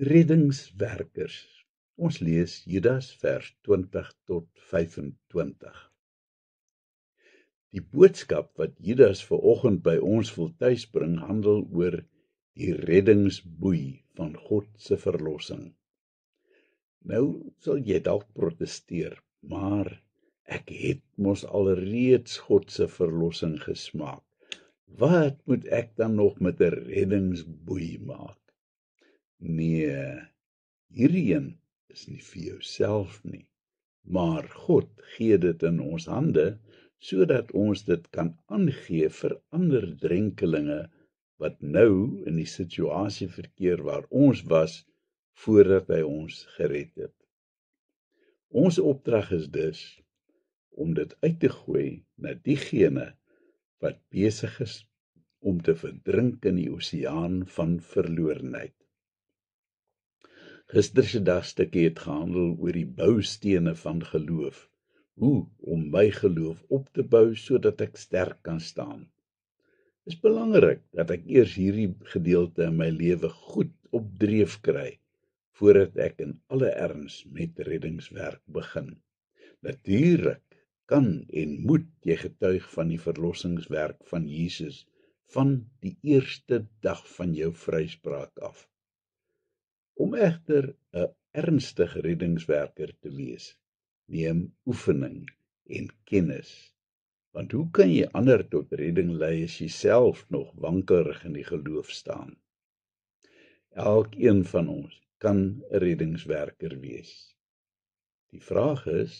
Reddingswerkers. Ons lees Judas vers 20 tot 25. Die boodskap wat Judas vanoggend by ons wil tuisbring, handel oor die reddingsboei van God se verlossing. Nou sal jy dalk protesteer, maar ek het mos alreeds God se verlossing gesmaak. Wat moet ek dan nog met 'n reddingsboei maak? Nee, hierdie een is nie vir jouself nie, maar God gee dit in ons hande, sodat ons dit kan aangee vir ander drenkelinge, wat nou in die situasie verkeer waar ons was, voordat hy ons gered het. Ons opdrag is dus, om dit uit te gooi na diegene, wat besig is om te verdrink in die oseaan van verlorenheid. Gister se dagstukkie het gehandel oor die boustene van geloof, hoe om my geloof op te bou, sodat ek sterk kan staan. Het is belangrik dat ek eers hierdie gedeelte in my lewe goed op dreef kry, voordat ek in alle erns met reddingswerk begin. Natuurlik kan en moet jy getuig van die verlossingswerk van Jesus, van die eerste dag van jou vryspraak af. Om egter 'n ernstige reddingswerker te wees, neem oefening en kennis. Want hoe kan jy ander tot redding lei as jy self nog wankelrig in die geloof staan? Elkeen van ons kan 'n reddingswerker wees. Die vraag is,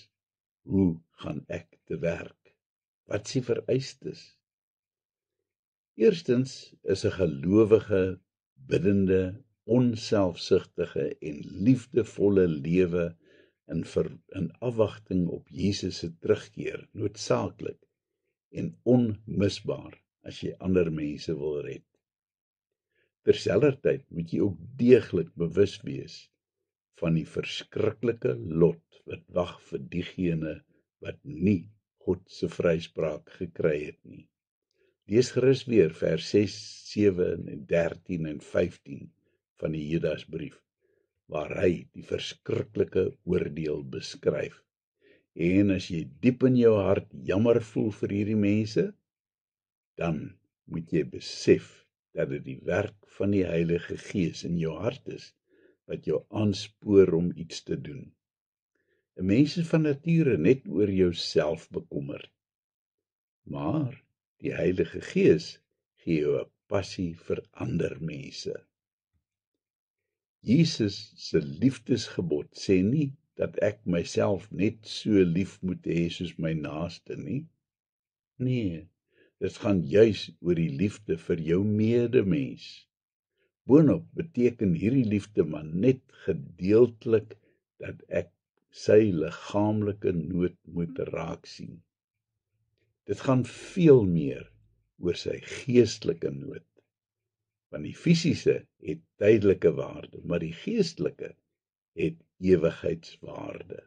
hoe gaan ek te werk? Wat is die vereistes? Eerstens is 'n gelowige, biddende, onselfsugtige en liefdevolle lewe in afwagting op Jesus se terugkeer noodsaaklik en onmisbaar as jy ander mense wil red. Terselfdertyd moet jy ook deeglik bewus wees van die verskriklike lot wat wag vir diegene wat nie God se vryspraak gekry het nie. Lees gerus weer vers 6, 7 en 13 en 15 van die Judasbrief, waar hy die verskriklike oordeel beskryf. En as jy diep in jou hart jammer voel vir hierdie mense, dan moet jy besef dat dit die werk van die Heilige Gees in jou hart is, wat jou aanspoor om iets te doen. 'n Mens is van nature net oor jouself bekommerd, maar die Heilige Gees gee jou 'n passie vir ander mense. Jesus se liefdesgebod sê nie dat ek myself net so lief moet hê soos my naaste nie. Nee, dit gaan juis oor die liefde vir jou medemens. Boonop beteken hierdie liefde maar net gedeeltelik dat ek sy liggaamlike nood moet raak sien. Dit gaan veel meer oor sy geestelike nood. Want die fisiese het tydelike waarde, maar die geestelike het ewigheidswaarde.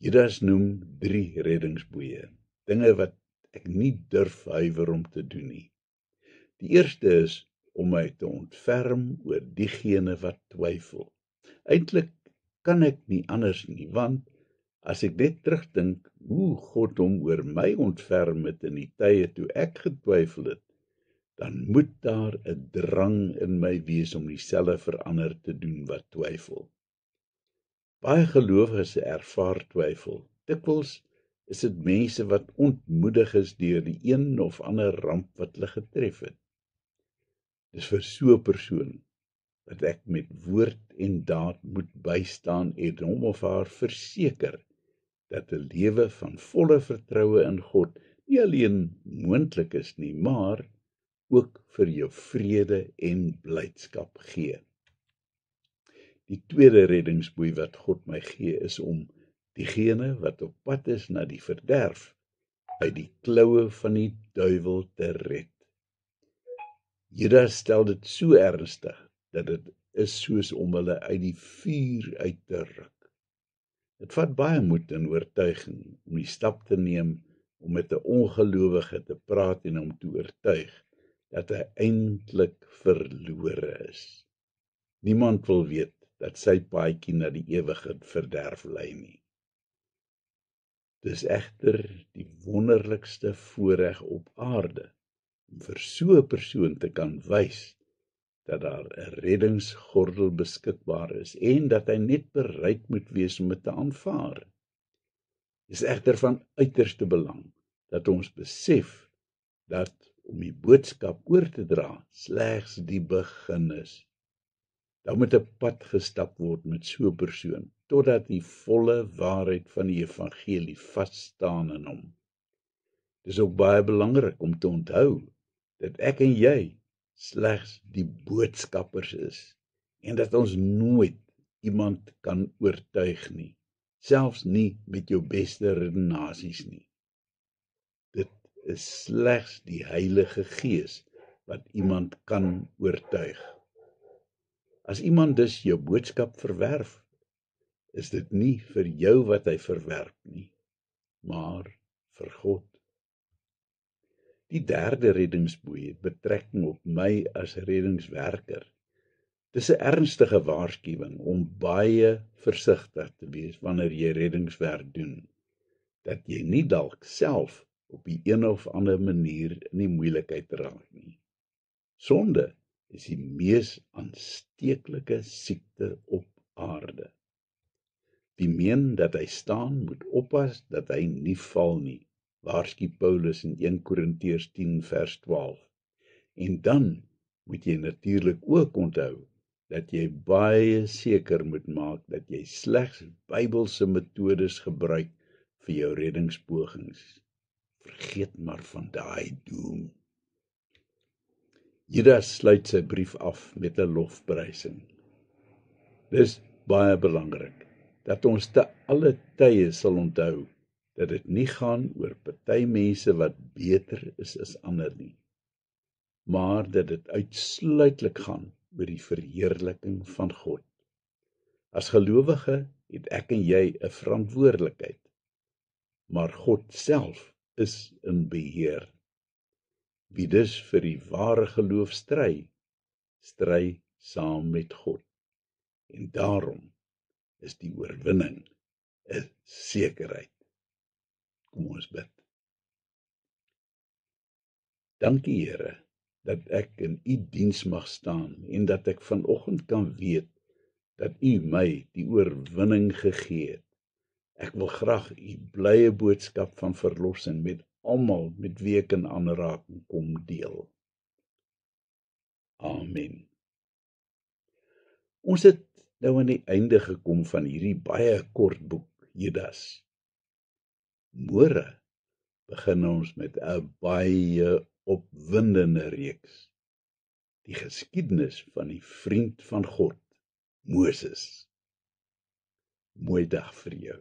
Judas noem 3 reddingsboeie, dinge wat ek nie durf huiwer om te doen nie. Die eerste is om my te ontferm oor diegene wat twyfel. Eintlik kan ek nie anders nie, want as ek net terugdink hoe God hom oor my ontferm het in die tye toe ek getwyfel het, dan moet daar 'n drang in my wees om dieselfde vir ander te doen wat twyfel. Baie gelowiges ervaar twyfel. Dikwels is dit mense wat ontmoedig is deur die een of ander ramp wat hulle getref het. Dis vir so 'n persoon dat ek met woord en daad moet bystaan en hom of haar verseker dat 'n lewe van volle vertroue in God nie alleen moontlik is nie, maar ook vir jou vrede en blydskap gee. Die tweede reddingsboei wat God my gee is om diegene wat op pad is na die verderf uit die kloue van die duiwel te red. Judas stel dit so ernstig dat dit is soos om hulle uit die vuur uit te ruk. Dit vat baie moed en oortuiging om die stap te neem om met 'n ongelowige te praat en hom te oortuig dat hy eintlik verlore is. Niemand wil weet dat sy paadjie na die ewige verderf lei nie. Dis egter die wonderlikste voorreg op aarde om vir so 'n persoon te kan wys dat daar 'n reddingsgordel beskikbaar is en dat hy net bereid moet wees om dit te aanvaar. Dis egter van uiterste belang dat ons besef dat om die boodskap oor te dra slegs die begin is. Daar moet 'n pad gestap word met so 'n persoon, totdat die volle waarheid van die evangelie vas staan in hom. Dis ook baie belangrik om te onthou dat ek en jy slegs die boodskappers is en dat ons nooit iemand kan oortuig nie, selfs nie met jou beste redenasies nie. Dit is slegs die Heilige Gees wat iemand kan oortuig. As iemand dus jou boodskap verwerf, is dit nie vir jou wat hy verwerp nie, maar vir God. Die derde reddingsboei het betrekking op my as reddingswerker. Dis 'n ernstige waarskuwing om baie versigtig te wees wanneer jy reddingswerk doen, dat jy nie dalk self op die een of ander manier in die moeilikheid raak nie. Sonde is die mees aansteeklike siekte op aarde. Wie meen dat hy staan, moet oppas dat hy nie val nie, waarsku Paulus in 1 Korintiërs 10 vers 12. En dan moet jy natuurlik ook onthou dat jy baie seker moet maak dat jy slegs Bybelse metodes gebruik vir jou reddingspogings. Vergeet maar van daai doem. Judas sluit sy brief af met 'n lofprysing. Dis baie belangrik dat ons te alle tye sal onthou dat dit nie gaan oor party mense wat beter is as ander nie, maar dat dit uitsluitlik gaan oor die verheerliking van God. As gelowige het ek en jy 'n verantwoordelikheid, maar God self is in beheer. Wie dus vir die ware geloof stry saam met God. En daarom is die oorwinning 'n sekerheid. Kom ons bid. Dankie Here, dat ek in U diens mag staan en dat ek vanoggend kan weet dat U my die oorwinning gegee het. Ek wil graag U blye boodskap van verlossing met almal met wie ek in aanraking kom deel. Amen. Ons het nou aan die einde gekom van hierdie baie kort boek, Judas. Môre begin ons met 'n baie opwindende reeks. Die geskiedenis van die vriend van God, Moses. Mooi dag vir jou.